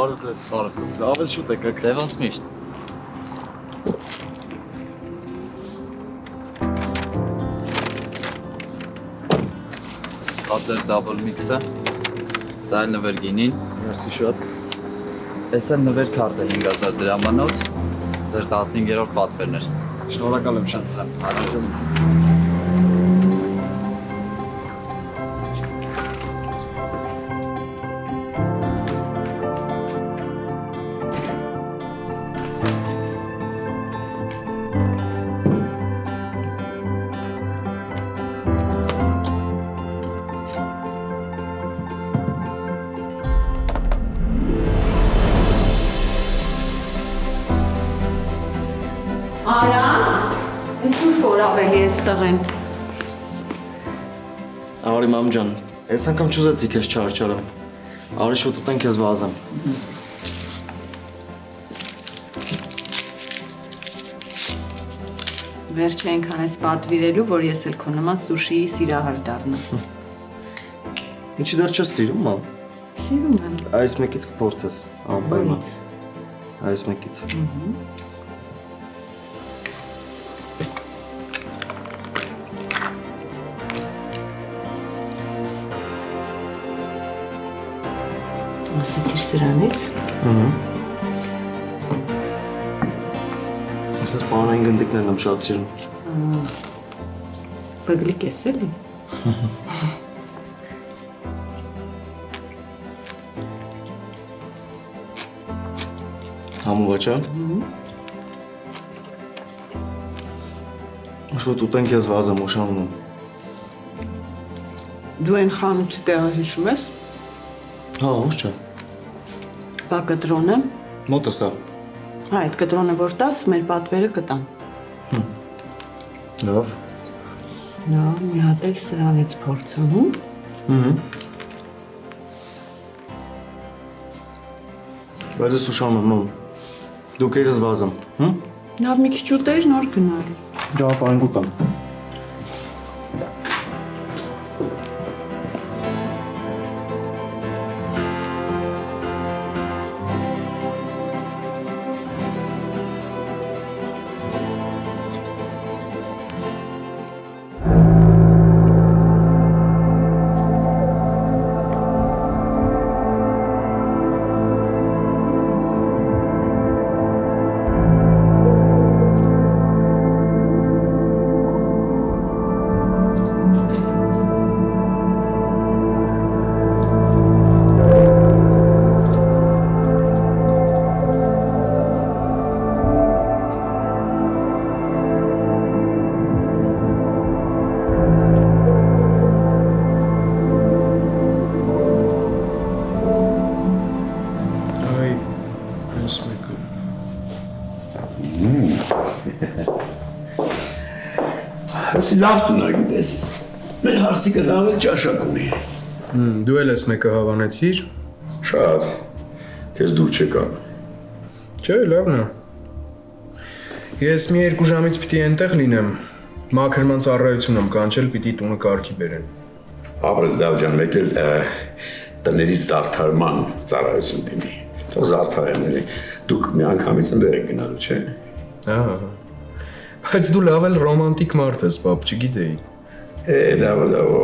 Բարև ձեզ։ Բարև ձեզ։ Լավ էլ շուտ եկեք։ Դե ոնց միշտ։ Սա ձեր դաբլ միքսը։ Սա էլ նվեր գինին։ Մերսի շատ։ Էս էլ նվեր քարտը 5000 դրամանոց։ Ձեր 15-րդ պատվերն էր։ Շնորհակալ եմ շատ։ Հաջողություն։ Արամ, այսուր կորավելի ես տղեն։ Արի մամ ջան, այս անգամ չուզեցի քեզ չարչարեմ։ Արի շուտ ուտեն քեզ վազեմ։ Վերջ այնքան ես պատվիրելու, որ ես էլ քո նման սուշիի սիրահար դառնամ։ Ինչի դեռ չես սիրում, մամ։ Սիրում եմ։ Այս մեկից կփորձես, անպայման։ Այս մեկից։ Ասացիր սրանից։ Ես ես պանային գնդիկներն եմ շատ սիրում։ Բգլիկ ես էլի։ Համուղաճա։ Շուտ ուտեն քեզ վազեմ ուշանում եմ։ Դու այն խանութի տեղը հիշում ես։ Հա, ոչ չէ։ Բա կտրոնը։ Մոտս է։ Հա, այդ կտրոնը որ տաս, մեր պատվերը կտան։ Լավ։ Լավ, մի հատ էլ սրանից փորձանու։ Բայց ես ուշանում եմ, մամ։ Դու կերես վազեմ, Լավ, մի քիչ ուտեիր, նոր գնալ։ Դա պայն գուտամ։ Հսի լավ տունագիտ ես, մեր հարսիկը լավ էլ ճաշակ ունի։ Դու էլ ես մեկը հավանեցիր։ Շատ, կեզ դուր չեկա։ Չէ, լավն է։ Ես մի 2 ժամից պիտի ենտեղ լինեմ, մաքրման ծառայություն եմ կանչել, պիտի տունը կարգի բերեն։ Ապրես դավ ջան, մեկ էլ տների զարդարման ծառայություն դիմի։ Թող զարդարենների, դուք մի անգամից ընդեր եք գնալու, չէ։ Ահա։ Բայց դու լավ էլ ռոմանտիկ մարդ ես, պապ, չգիտեի։ Դավո,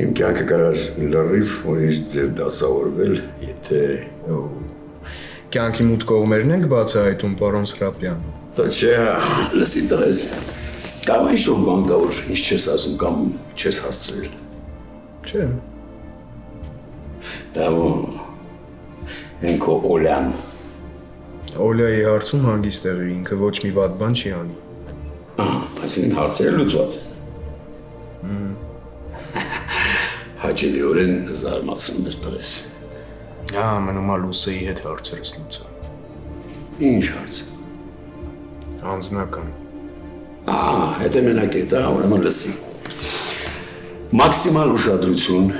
իմ կյանքը կարար լրիվ որիշ ձև դասավորվել, եթե… Կյանքի մութ կողմերն ենք բացահայտում, պարոն Սրապյան։ Դա չէ, լսի տղես, կամ ինչ-որ բան կա, որ ինչ չես ասում կամ չես հասցրել։ Չէ։ Դավո, են քո Օլյան։ Օլյայի հարցում հանգիստ եղի, ինքը ոչ մի վատ բան չի անի։ Այսինքն հարցերը լուծված են։ Հաճելիորեն զարմացնում ես տղես։ Մնում ա Լուսեի հետ հարցերս լուծա։ Ինչ հարց։ Անձնական։ Հետը մենակ է դա, ուրեմն լսի։ Մաքսիմալ ուշադրություն,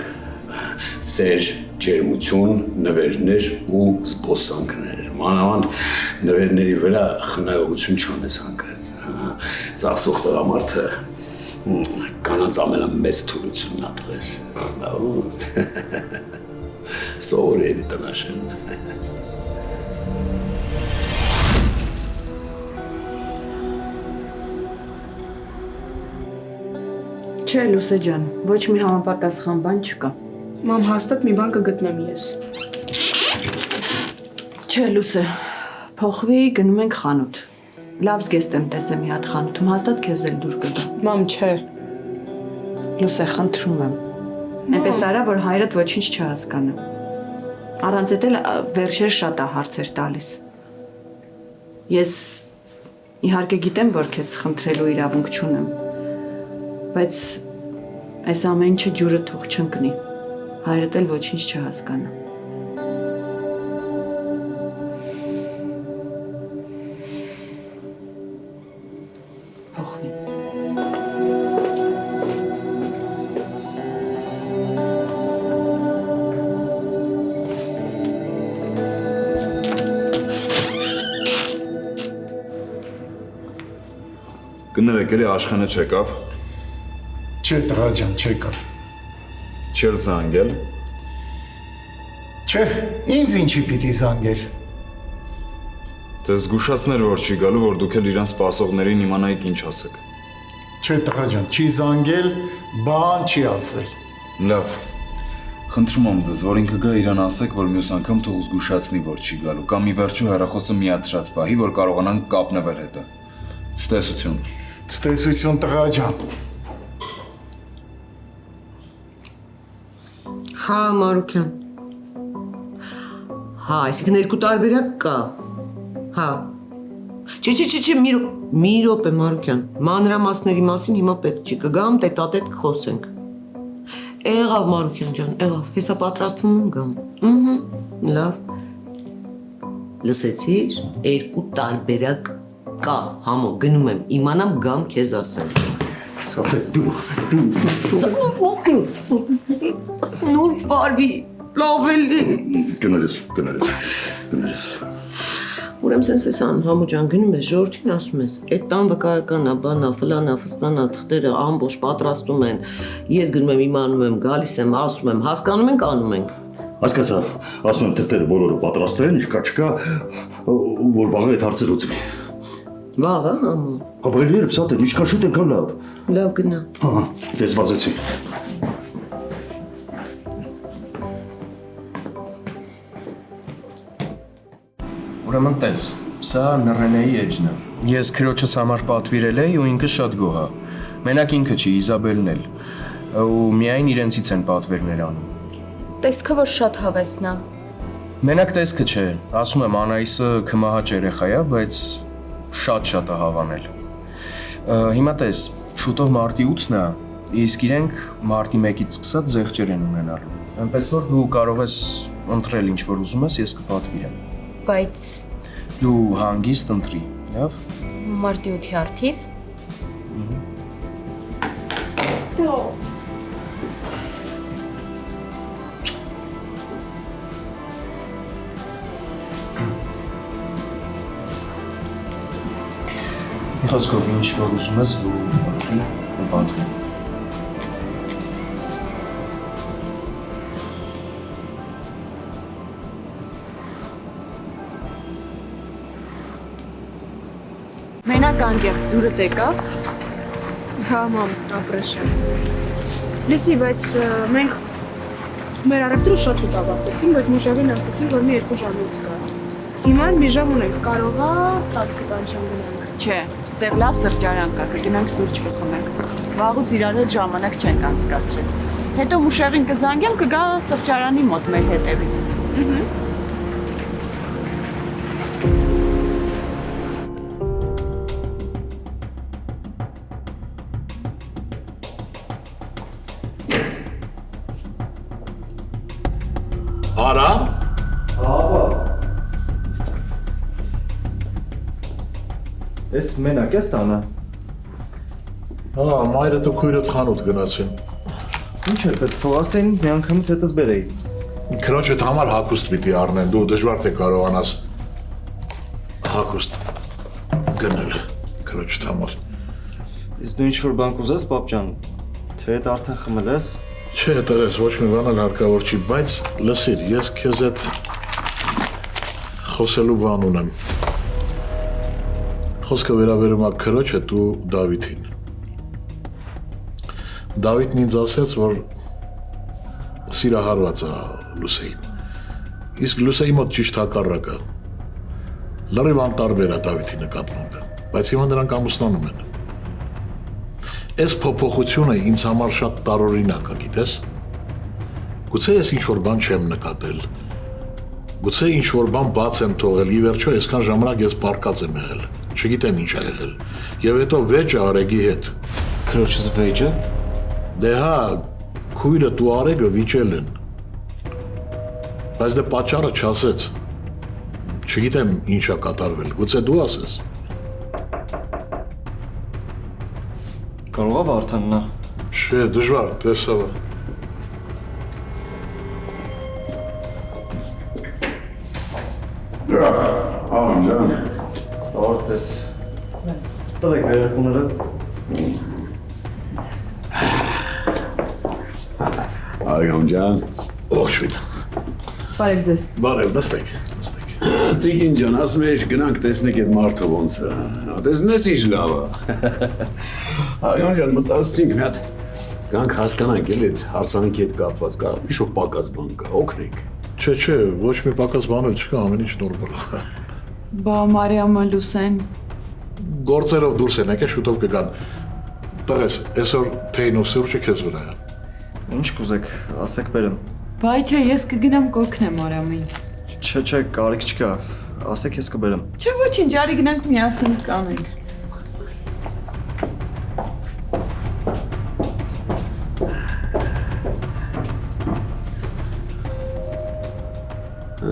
սեր, ջերմություն, նվերներ ու զբոսանքներ։ Մանավանդ նվերների վրա խնայողություն չանես հանկարծ։ Ծախսող տղամարդը կանանց ամենամեծ թուլությունն ա տղես։ Սովորելի տնաշեն։ Չէ, Լուսե ջան, ոչ մի համապատասխան բան չկա։ Մամ, հաստատ մի բան կգտնեմ ես։ Չէ, Լուսե, փոխվի գնում ենք խանութ։ Լավ զգեստ եմ տեսել մի հատ խանութում, հաստատ քեզ էլ դուր կգա։ Մամ, չէ։ Լուսե, խնդրում եմ։ Այնպես արա, որ հայրդ ոչինչ չհասկանա։ Առանց էդ էլ վերջեր շատ է հարցեր տալիս։ Ես իհարկե գիտեմ, որ քեզ խնդրելու իրավունք չունեմ, բայց այս ամեն ինչը ջուրը թող չընկնի։ Հայրդ էլ ոչինչ չհասկանա։ Փոխվի։ Կներեք, էլի Աշխենը չեկավ, Չէ, տղա ջան, չեկավ։ չել զանգել, Չէ, ինձ ինչի պիտի զանգեր։ ձեզ զգուշացներ, որ չի գալու, որ դուք էլ իրան սպասողներին իմանայիք ինչ ասեք։ Չէ, տղա ջան, չի զանգել, բան չի ասել։ Լավ, խնդրում եմ ձեզ, որ ինքը գա իրան ասեք, որ մյուս անգամ թող զգուշացնի, որ չի գալու, կամ ի վերջո հեռախոսը միացրած պահի, որ կարողանանք կապնվել հետը։ Ցտեսություն։ Ցտեսություն, տղա ջան։ Հա, Մարուկյան։ Հա, այսինքն երկու տարբերակ կա։ Հա։ Չէ, մի րոպե, Մարուկյան։ Մանրամասների մասին հիմա պետք չի կգամ, տետատետ կխոսենք։ Եղավ, Մարուկյան ջան, եղավ։ Հեսա պատրաստվում եմ գամ։ Լավ։ Լսեցիր, երկու տարբերակ կա, համո, գնում եմ, իմանամ գամ քեզ ասեմ։ Սա դու։ Նուր վարվի, լավ էլի։ Կներես։ Ուրեմն սենց էսան, համո ջան, գնում ես, ժողովրդին ասում ես, այդ տան վկայականա, բանա, ֆլանա, ֆստանա, թղթերը ամբողջ պատրաստում են, ես գնում եմ, իմանում եմ, գալիս եմ, ասում եմ, հասկանում ենք, անում ենք։ Հասկացա, ասում եմ թղթերը բոլորը պատրաստ են, չկա, որ վաղը այդ հարցը լուծվի։ Վաղը, համո։ Ապա էլ երբ սատ է, ինչքան շուտ ենք լավ։ Լավ գնա։ Հա, ես վազեցի։ Ուրեմն տես, սա Նռենեի էջն է։ Ես քրոջս համար պատվիրել էի ու ինքը շատ գոհ է։ Մենակ ինքը չի, Իզաբելն էլ։ Ու միայն իրենցից են պատվերներ անում։ Տեսքը որ շատ հավեսն է։ Մենակ տեսքը չէ, ասում եմ Անայիսը քմահաճ երեխա է, բայց շատ է հավանել։ Հիմա տես, շուտով մարտի 8-ն է, իսկ իրենք մարտի 1-ից սկսած զեղչեր են ունենալու։ Այնպես որ դու կարող ես ընտրել ինչ որ ուզում ես, ես կպատվիրեմ։ Բայց Դու հանգիստ ընտրի, լավ։ մարտի 8-ի արդիվ։ Մի խոսքով ինչ որ ուզում ես դու ընտրի ու պատվի։ Մենակ անկեղծ դուրը տեկավ։ Հա, մամ, ապրեշը։ Լսի, բայց մենք մեր առևտրը շատ շուտ ավարտեցինք, բայց մուժավին ասացին, որ մի 2 ժամից կա։ Հիմա մի ժամ ունենք, կարող է տաքսի կանչեմ գնանք։ Չէ, ստեղ լավ սրճարան կա, կգնանք սուրճ կխմենք։ Վաղուց իրար հետ ժամանակ չենք անցկացրել։ Հետո մուշեղին կզանգեմ, կգա սրճարանի մոտ մեր հետևից։ Արամ։ Ես մենակ ես տանը։ Հա, մայրը դու քույրդ խանութ գնացին։ Ինչ է պետք թող ասեն, մի անգամից հետս բերեի։ Քրոջդ համար հագուստ պիտի առնեն, դու դժվար թե կարողանաս հագուստ գնել քրոջդ համար։ Իսկ դու ինչ որ բան կուզես, պապ ջան, թե այդ արդեն խմել ես։ Չէ, տղես, ոչ մի բան էլ հարկավոր չի, բայց լսիր, ես քեզ հետ խոսելու բան ունեմ։ Խոսքը վերաբերում է քրոջդ ու Դավիթին։ Դավիթն ինձ ասեց, որ սիրահարված է Լուսեին։ Իսկ Լուսեի մոտ ճիշտ հակառակը։ Լրիվ անտարբեր է Դավիթի նկատմամբ, բայց հիմա նրանք ամուսնանում են։ Այս փոփոխությունը ինձ համար շատ տարօրինակ է, գիտես։ Գուցե ես ինչ-որ բան չեմ նկատել։ Գուցե ինչ-որ բան բաց եմ թողել, ի վերջո այսքան ժամանակ ես պարկած եմ եղել։ Չգիտեմ ինչ ա եղել։ Եվ հետո վեճը Արեգի հետ։ Քրոջս վեճը։ Դե հա, քույրդ ու Արեգը վիճել են։ Բայց դե պատճառը չասեց։ Չգիտեմ ինչ ա կատարվել, գուցե դու ասես։ Կարող է Վարդաննա։ Չէ, դժվար, տեսավ։ Ահա ջան։ Օրցես։ Տվեք վերարկուները։ Արիգամ ջան։ Ողջույն։ Բարև ձեզ։ Բարև, նստեք, նստեք։ Տիկին ջան, ասում ես գնանք տեսնենք այդ մարդը ոնց է։ Տեսնես ինչ լավ է։ Արիգամ ջան, մտածեցինք մի հատ գանք հասկանանք էլի այդ հարսանքի հետ կապված կա ինչ-որ պակաս բան կա, օգնենք։ Չէ, ոչ մի պակաս բան էլ չկա, ամեն ինչ նորմալ է։ Բա Մարիամը Լուսեն Գործերով դուրս են եկել, շուտով կգան։ Տղես, այսօր թեյն ու սուրճը քեզ վրա է։ Ինչ կուզեք, ասեք բերեմ։ Բայ չէ, ես կգնամ կօգնեմ Մարիամին։ Չէ, կարիք չկա։ Ասեք ես կբերեմ։ Չէ, ոչինչ, արի գնանք միասին կանենք։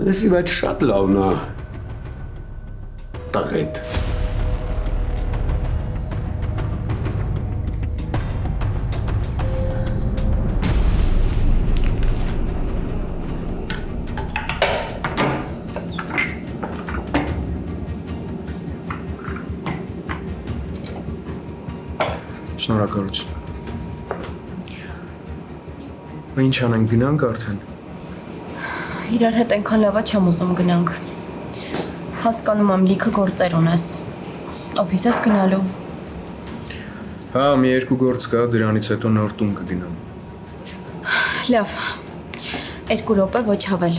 Լսի, բայց շատ լավն է։ Տղետ։ Շնորհակալություն։ Ինչ անենք, գնանք արդեն։ Իրար հետ այնքան լավա չեմ ուզում գնանք։ Հասկանում եմ լիքը գործեր ունես։ Օֆիս ես գնալու։ Հա, մի երկու գործ կա, դրանից հետո նոր տուն կգնամ։ Լավ։ 2 րոպե ոչ հավել։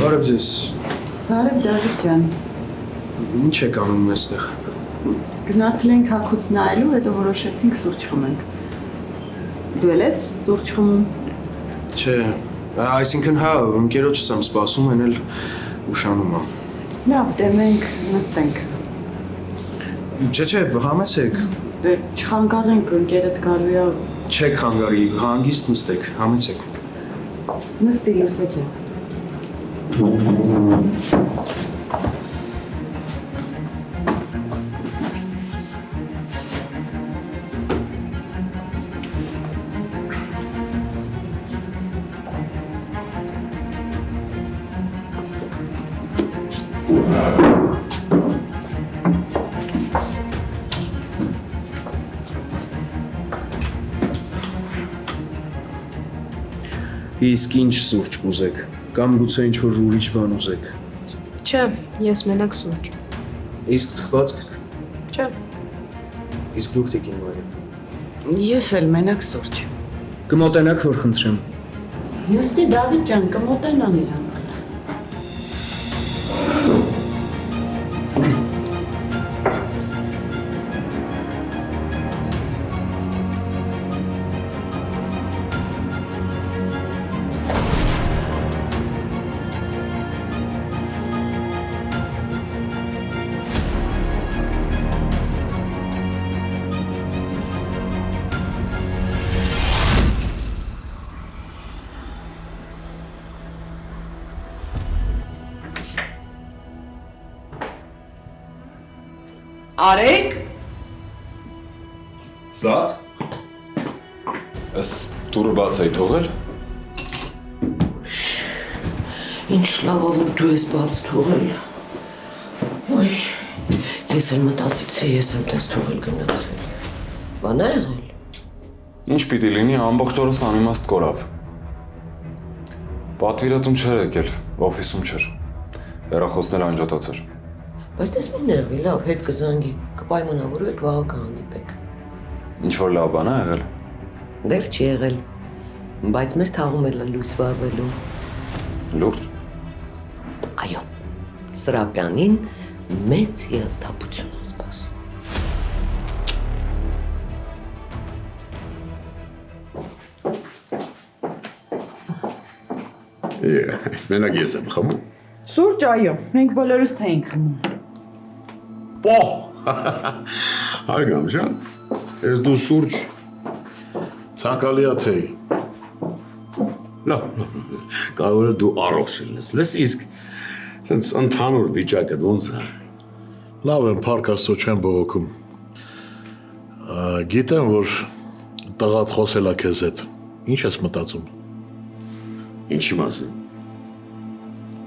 Բարև ձեզ։ Բարև Դավիթ ջան։ Ինչ եք անում այստեղ։ Գնացել ենք հագուց նայելու, հետո որոշեցինք սուրճ խմենք։ Դու էլ ես սուրճ խմում։ Չէ, այսինքն հա, ընկերոջս եմ սպասում, են էլ ուշանում եմ։ Լավ, դե մենք նստենք։ Չէ, համեցեք։ Դե չխանգարենք, ընկերդ գալու է։ Չեք խանգարի, հանգիստ նստեք, համեցեք։ Նստի Լուսե ջան։ Իսկ ինչ սուրճ կուզեք, կամ գուցե ինչ-որ ուրիշ բան ուզեք։ Չէ, ես մենակ սուրճ։ Իսկ թխվածք։ Չէ։ Իսկ դուք տիկին Մարիամ։ Ես էլ մենակ սուրճ։ Կմոտենաք, որ խնդրեմ։ Նստի Դավիթ ջան, կմոտենան իրան։ Արեգ։ Զատ։ Էս դուրը բաց էի թողել։ Ինչ լավ ա, որ դու ես բաց թողել։ Ոյ, ես էլ մտածեցի, ես եմ տես թողել գնացել։ Բան ա եղել։ Ինչ պիտի լինի, ամբողջ օրս անիմաստ կորավ։ Պատվիրատուն չէր եկել, օֆիսում չէր։ Հեռախոսն էլ անջատած էր։ Բայց դες մի ներվի, լավ, հետ կզանգի, կպայմանավորվեք, վաղը կհանդիպեք։ Ինչ-որ լավ բան ա եղել։ Դեռ չի եղել, բայց մեր թաղում էլ լույս վառվելու։ Լուրջ։ Այո, Սրապյանին մեծ հիասթափություն ա սպասում։ Այս մենակ ես եմ խմում։ Սուրճ, այո, մենք բոլորս թե ենք խմում։ Պոհ։ Արգամ ջան, ես դու սուրճ Ցանկալի է թեյ։ լավ, կարող է դու առողջ լինես։ Լես իսկ sense ընդհանուր վիճակը ոնց է։ Լավ եմ, փառք Աստծո չեմ բողոքում։ Գիտեմ, որ տղատ խոսել է քեզ հետ։ Ինչ ես մտածում։ Ինչի մասին։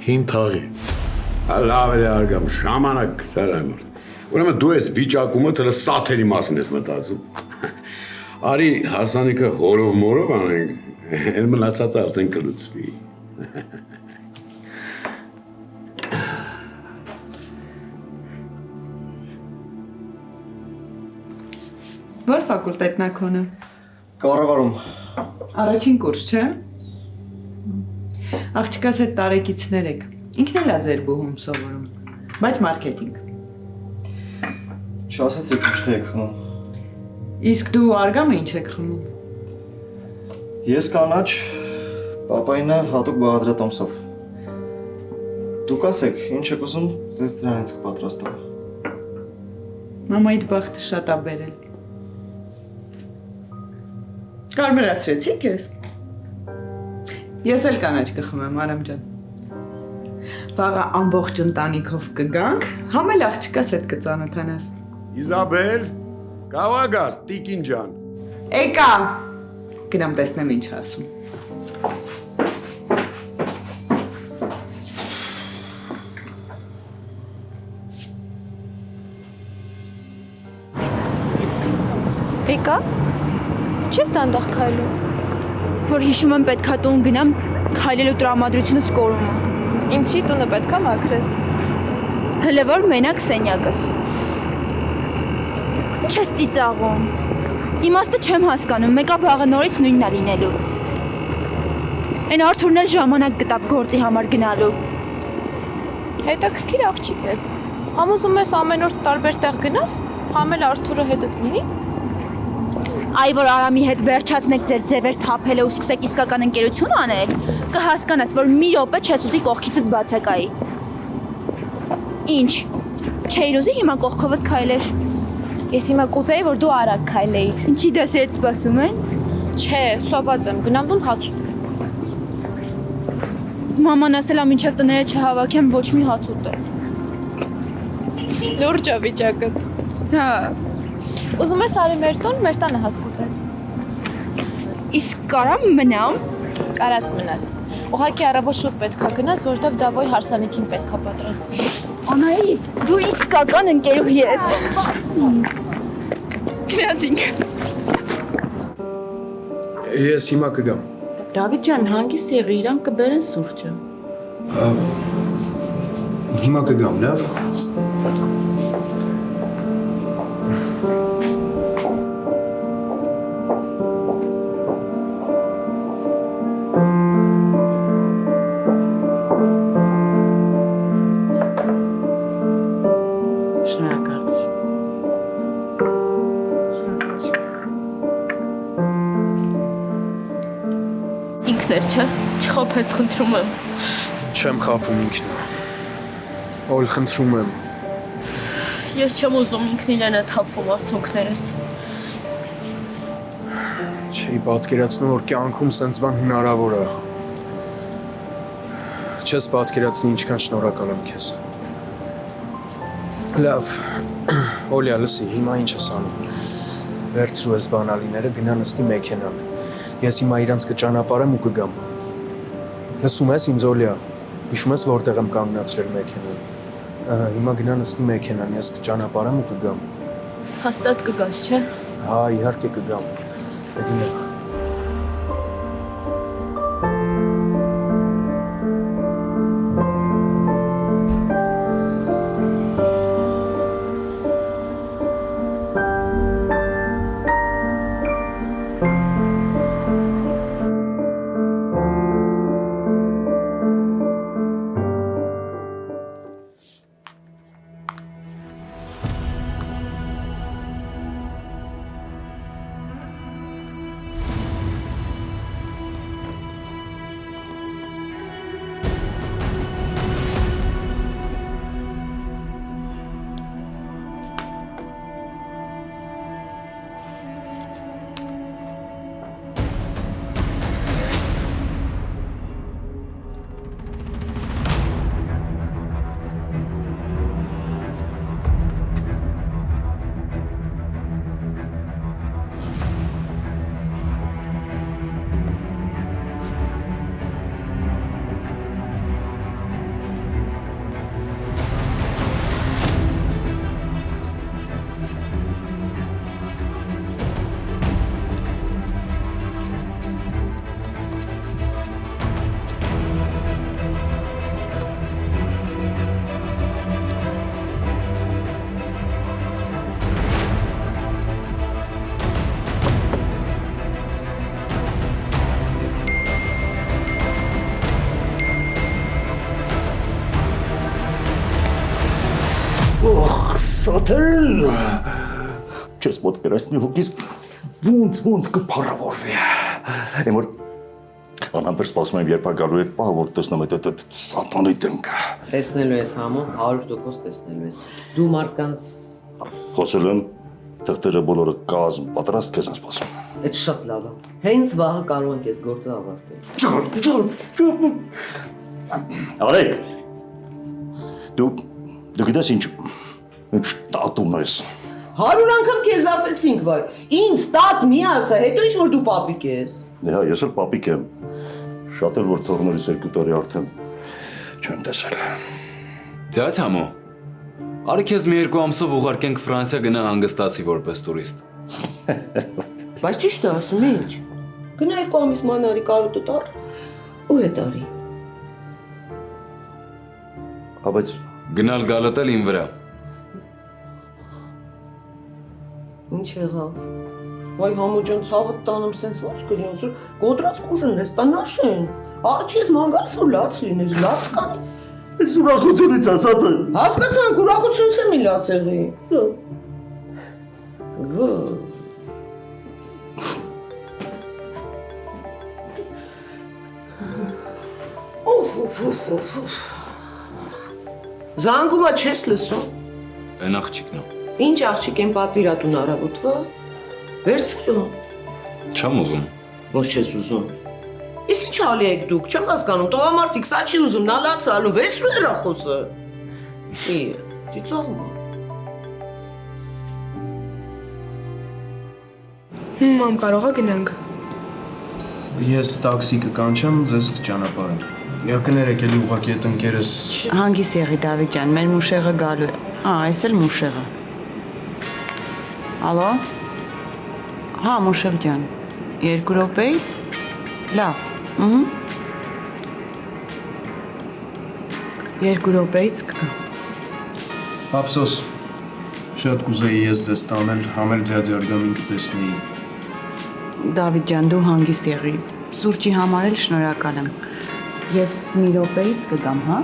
Հին թաղի։ Լավ է արգամ, ժամանակ դարամ։ Ուրեմն դու ես վիճակումը դրա սաթերի մասին ես մտածում։ Արի հարսանիքը հորով մորով անենք, էլ մնացածը արդեն կլուծվի։ Որ ֆակուլտետն ա քոնը։ Կառավարում։ Առաջին կուրս, չէ՞։ Աղջկաս հետ տարեկիցներ եք։ Ինքն էլ ա ձեր բուհում սովորում, բայց մարքեթինգ։ Չասեցիք ինչ թե եք խմում։ Իսկ դու արգամը ինչ եք խմում։ Ես կանաչ, պապայինը հատուկ բաղադրատոմսով։ Դուք ասեք, ինչ եք ուզում, ձեզ դրանից կպատրաստեմ։ Մամայիդ բախտը շատ ա բերել։ Կարմրացրեցի՞ք ես։ Ես էլ կանաչ կխմեմ, Արամ ջան։ Վաղը ամբողջ ընտանիքով կգանք, համ էլ աղջկաս հետ կծանոթանաս։ Իզաբել, կավագաս, տիկին ջան։ Եկա։ Գնամ տեսնեմ ինչ ասում։ Եկա։ Չես դանդաղ քայլում։ Որ հիշում եմ պետքա տուն գնամ, քայլելու տրամադրությունս կորում է։ Ինչի տունը պետքա մաքրես։ Հələ որ մենակ սենյակս։ Ինչ ես ծիծաղում։ Իմաստը չեմ հասկանում, մեկը վաղը նորից նույնն է լինելու։ Այն Արթուրն էլ ժամանակ գտավ գործի համար գնալու։ Հետաքրքիր աղջիկ ես։ Համոզում ես ամեն օր տարբեր տեղ գնաս, համ էլ Արթուրը հետդ լինի։ Այ որ Արամի հետ վերջացնեք ձեր ձևեր թափելը ու սկսեք իսկական ընկերություն անել, կհասկանաս, որ մի րոպե չես ուզի կողքիցդ բացակայի։ Ինչ։ Չէիր ուզի հիմա կողքովդ քայլեր։ Ես հիմա կուզեի, որ դու արագ քայլեիր։ Ինչի դասերից սպասում են։ Չէ, սոված եմ, գնամ տուն հաց ուտեմ։ Մաման ասել է մինչև տները չհավաքեմ ոչ մի հաց ուտել։ Լուրջ է վիճակը։ Հա։ Ուզում ես արի մեր տանը հաց կուտես։ Իսկ կարամ մնամ։ Կարաս մնաս։ Ուղղակի առավոտ շուտ պետքա գնաս, որովհետև դավոյ հարսանիքին պետքա պատրաստել։ Անայի, դու իսկական ընկերուհի ես։ Գնացինք։ Ես հիմա կգամ։ Դավիթ ջան, հանգիստ եղի, իրան կբերեն սուրճը։ Հիմա կգամ, լավ։ Ինքներ չէ, չխոփես խնդրում եմ։ Չեմ խափում ինքն։ Օլ խնդրում եմ։ Ես չեմ ուզում ինքն իրեն է թափվում արցունքներս։ Չի պատկերացնում, որ կյանքում սենց բան հնարավոր է։ Չես պատկերացնի ինչքան շնորհակալ եմ քեզ։ Լավ, Օլիա, լսի, հիմա ինչ ես անում։ Վերցրու ես բանալիները, գնա նստի մեքենան։ Ես հիմա իրանց կճանապարհեմ ու կգամ։ Լսում ես ինձ Օլիա։ Հիշում ես որտեղ եմ կանգնացրել մեքենան։ Հիմա գնա նստի մեքենան, ես կճանապարհեմ ու կգամ։ Հաստատ կգաս, չէ՞։ Հա, իհարկե կգամ։ Գնա։ Սաթել։ Չես մոտ կրասնի հոգիս ոնց կփառավորվի։ Եմոր անամբեր սպասում եմ երբ գալու էր պահ որ տեսնում եմ այդ սատանի դեմքը։ Տեսնելու ես համո 100% տեսնելու ես։ Դու մարդկանց Խոսել եմ թղթերը բոլորը կազմ պատրաստ քեզ են սպասում։ Այդ շատ լավ է։ Հենց վաղը կարող ենք այս գործը ավարտել։ Արեք։ Դու գիտես ինչ տատում ես։ 100 անգամ քեզ ասեցինք, վայ։ Ինձ տատ մի ասա, հետո ինչ որ դու պապիկ ես։ Հա, ես էլ պապիկ եմ։ Շատ էլ որ թողնորից 2 տարի արդեն չեմ տեսել։ Դե համո։ Արի քեզ մի 2 ամսով ուղարկենք Ֆրանսիա գնա հանգստացի որպես տուրիստ։ Բայց ճիշտ է ասում, ինչ։ Գնա 2 ամիս մանարի կարոտը տար ու հետ արի։ Բայց գնալ գալդ էլ իմ վրա։ Ինչ եղավ։ Վայ համո ջան, ցավդ տանում սենց ոնց կլինի, ոնց որ գոդրած կուժեն ես, տանաշեն։ Արդի ես մանգալս որ լաց լինես, լաց կանի։ Ես ուրախությունից ասած եմ։ Հասկացանք, ուրախությունից եմ լաց եղի։ Զանգումա չես լսում։ Այն աղջիկն է։ Ինչ աղջիկ են պատվիրատուն առավոտվա։ Վերցրու։ Չեմ ուզում։ Ոնց չես ուզում։ Իսկ ինչ ալի եք դուք, չեմ հասկանում, տղամարդիկ, սա չի ուզում, նա լաց ալու, վերցրու հեռախոսը։ Ծիծաղում է։ Մամ, կարողա գնանք։ Ես տաքսի կկանչեմ, ձեզ կճանապարհեմ։ Կներեք էլի ուղղակի այդ ընկերս։ Հանգիստ եղի Դավիթ ջան, մեր մուշեղը գալու է։ Այս էլ մուշեղը։ Ալո։ Հա, մուշեղ ջան։ 2 րոպեից։ Լավ։ 2 րոպեից կգա։ Ափսոս։ Շատ կուզեի ես ձեզ տանել, համել ձյաձյարգամին կտեսնեի։ Դավիթ ջան, դու հանգիստ եղի։ Սուրճի համար էլ շնորհակալ եմ։ Ես մի րոպեից կգամ, հա։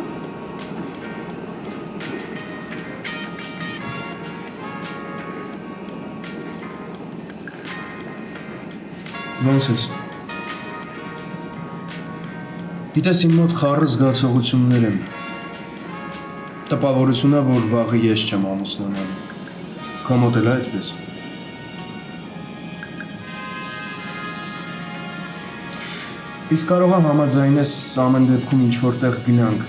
Ոնց ես։ Գիտես իմ մոտ խառը զգացողություններ են։ Տպավորություն է, որ վաղը ես չեմ ամուսնանալու։ Քո մոտ էլ է այդպես։ Իսկ կարող եմ համաձայնես ամեն դեպքում ինչ որտեղ գնանք։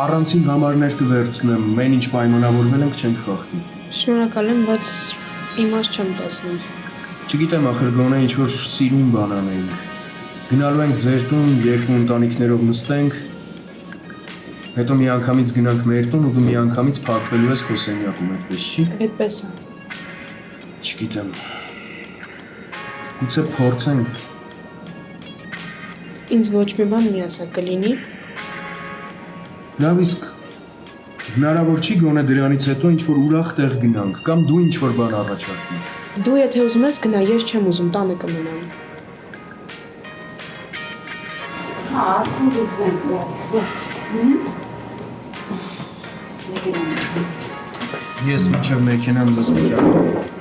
Առանցին համարներ կվերցնեմ, մեն ինչ պայմանավորվել ենք չենք խախտի։ Շնորհակալ եմ, բայց իմաց չեմ տեսնում։ Չգիտեմ, ախր գոնե ինչ-որ սիրուն բան անենք։ Գնալու ենք ձեր տուն, երկու ընտանիքներով նստենք, հետո միանգամից գնանք մեր տուն ու դու միանգամից փակվելու ես քո սենյակում, այդպես չի։ Այդպես է։ Չգիտեմ։ Գուցե փորձենք։ Ինձ ոչ մի բան մի ասա կլինի։ Լավ, իսկ հնարավոր չի գոնե դրանից հետո ինչ-որ ուրախ տեղ գնանք, կամ դու ինչ-որ բան առաջարկիր։ Դու եթե ուզում ես գնա, ես չեմ ուզում, տանը կմնամ։ Ես մինչև մեքենան ձեզ կճարեմ։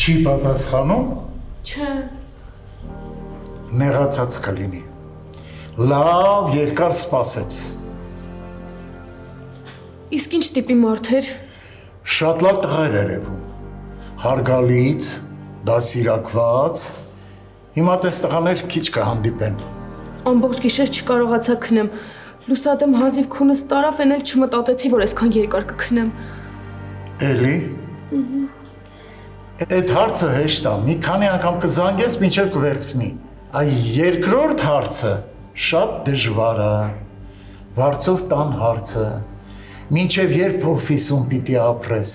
Չի պատասխանում, Չէ։ նեղացած կլինի։ Լավ երկար սպասեց։ Իսկ ինչ տիպի մարդ էր։ Շատ լավ տղա էր երևում։ Հարգալից, դասիրակված։ Հիմա տես տղաներ քիչ կհանդիպեն։ Ամբողջ գիշեր չկարողացա քնեմ։ Լուսադեմ հազիվ քունս տարավ, էնել չմտածեցի, որ այսքան երկար կքնեմ։ Էլի։ Այդ հարցը հեշտ է, մի քանի անգամ կզանգես, մինչև կվերցնի։ Այ երկրորդ հարցը շատ դժվար է։ Վարձով տան հարցը։ Մինչև երբ օֆիսում պիտի ապրես։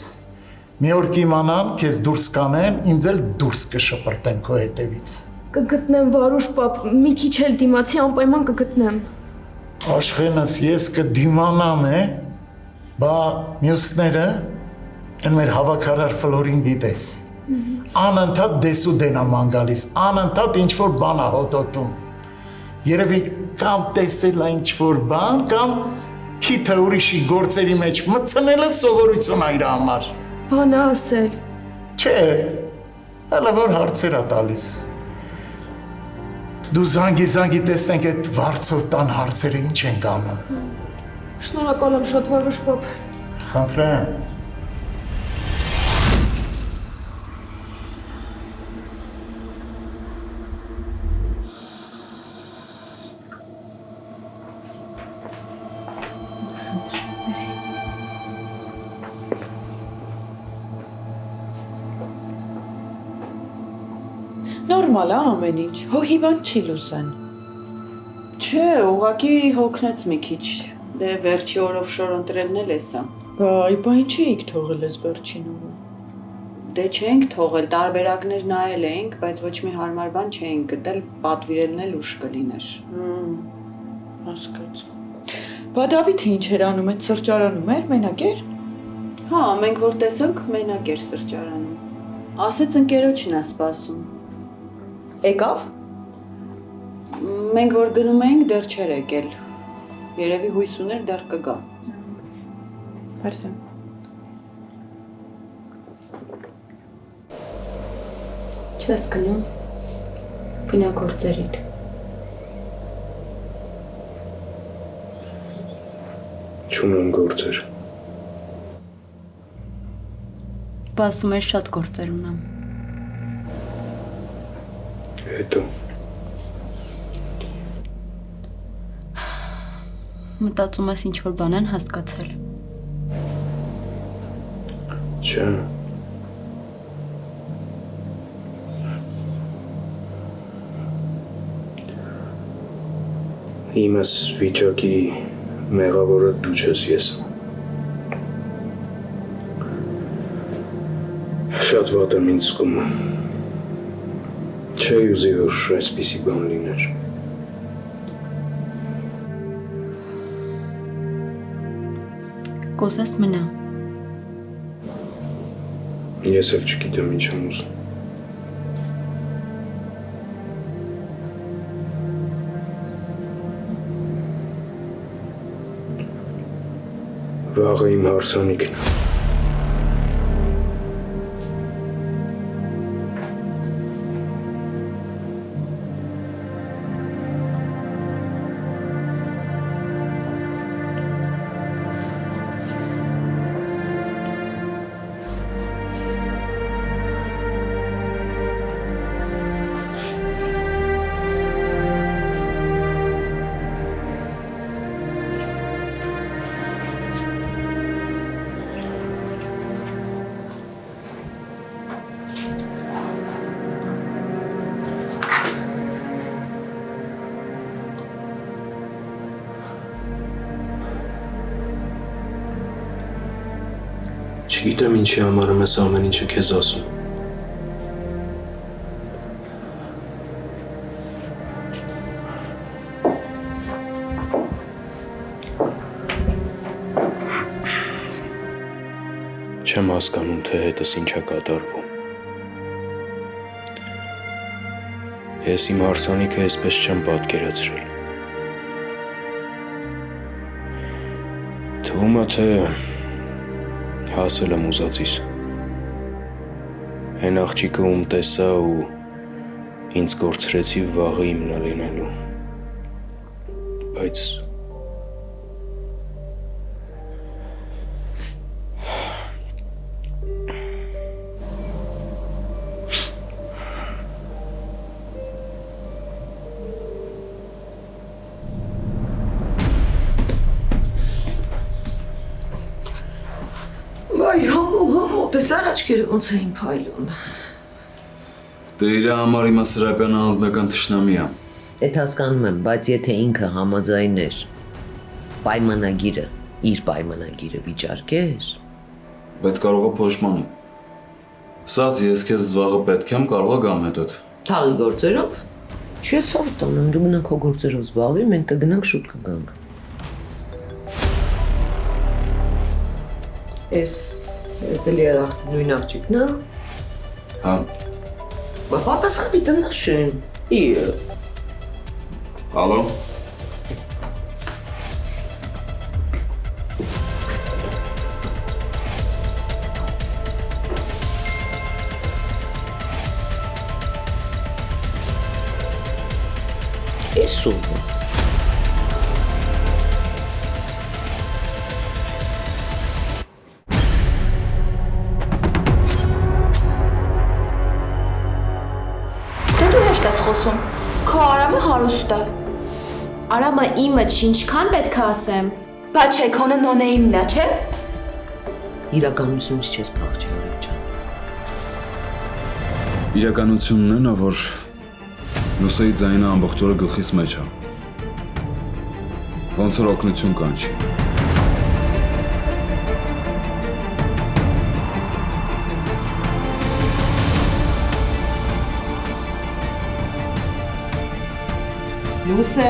Մի օր կիմանան, քեզ դուրս կանեն, ինձ էլ դուրս կշպրտեն քո հետևից։ Կգտնեմ Վարուժ պապ, մի քիչ էլ դիմացի անպայման կգտնեմ։ Աշխենս ես կդիմանամ, բա մյուսները են մեր հավաքարար Ֆլորին գիտես։ Անընդհատ դեսուդեն է ման գալիս, անընդհատ ինչ-որ բան է հոտոտում։ Երևի կամ տեսել է ինչ-որ բան, կամ քիթը ուրիշի գործերի մեջ մտցնելը սովորություն է իր համար։ Բան է ասել։ Չէ, հələ որ հարցեր է տալիս։ Դու զանգի տեսնենք այդ վարձով տան հարցերը ինչ են անում։ Շնորհակալ եմ շատ Վարուժ պապ։ Խնդրեմ։ Նորմալ է ամեն ինչ, հո հիվանդ չի Լուսեն։ Չէ, ուղղակի հոգնեց մի քիչ, դե վերջի օրով շոր ընտրելն էլ էսա։ Բա ինչի էիք թողել ես վերջին օրը։ Դե չենք թողել, տարբերակներ նայել էինք, բայց ոչ մի հարմար բան չէինք գտել, պատվիրելն էլ ուշ կլիներ։ Հասկաց։ Բա Դավիթը ինչ էր անում, այդ սրճարանում էր, մենակ էր։ Հա, մենք որ տեսանք, մենակ էր սրճարանում։ Ասեց ընկերոջն է սպասում։ Եկավ։ Մենք որ գնում էինք, դեռ չէր եկել։ Երևի հույս ուներ դեռ կգա։ Բարսեմ։ Չես գնում։ Գնա գործերիդ։ Չունեմ գործեր։ Բա ասում ես շատ գործեր ունեմ։ Հետո Մտածում ես ինչ-որ բան են հասկացել։ Չէ։ Իմս վիճակի մեղավորը դու չես ես։ Շատ վատ եմ ինձ զգում։ Չէի ուզի, որ այսպիսի բան լիներ։ Կուզես մնա։ Ես էլ չգիտեմ ինչ եմ ուզում։ Վաղը իմ հարսանիքն է։ Չգիտեմ ինչի համար եմ ես ամեն ինչը քեզ ասում։ Չեմ հասկանում, թե հետս ինչ է կատարվում։ Ես իմ հարսանիքը այսպես չեմ պատկերացրել։ Թվում է, թե հասել եմ ուզածիս։ Հեն աղջիկը ում տեսա ու ինձ կորցրեցի վաղը իմնա լինելու։ Բայց Վայ, համո, տեսար աչքերը ոնց էին փայլում։ Դե իր համար իմա Սրապյանը անձնական թշնամի է։ Էդ հասկանում եմ, բայց եթե ինքը համաձայներ պայմանագիրը, իր պայմանագիրը վիճարկեր, Բայց կարող է փոշմանի։ Սած ես քեզ զվաղը պետք եմ, կարող է գամ հետդ։ թաղի գործերով, չի ցավ տանեմ, դու մնանք քո գործերով զբաղվի, մենք կգնանք շուտ կգանք։ Էս էդելի նույն աղջիկն է։ Հա։ Բա պատասխանի տնաշեն։ Իը։ Ալո։ Էս ով։ Դու հեշտ ես խոսում։ Քո Արամը հարուստ է։ Արամը իմը ինչքան պետք է ասեմ։ Բա չէ, քոնը նոնե իմն է, չէ։ Իրականությունից չես փախչի, Արեգ ջան։ Իրականությունն է նա, որ Լուսեի ձայնը ամբողջ օրը գլխիս մեջ է։ Ոնց որ օգնություն կանչի։ Լուսե։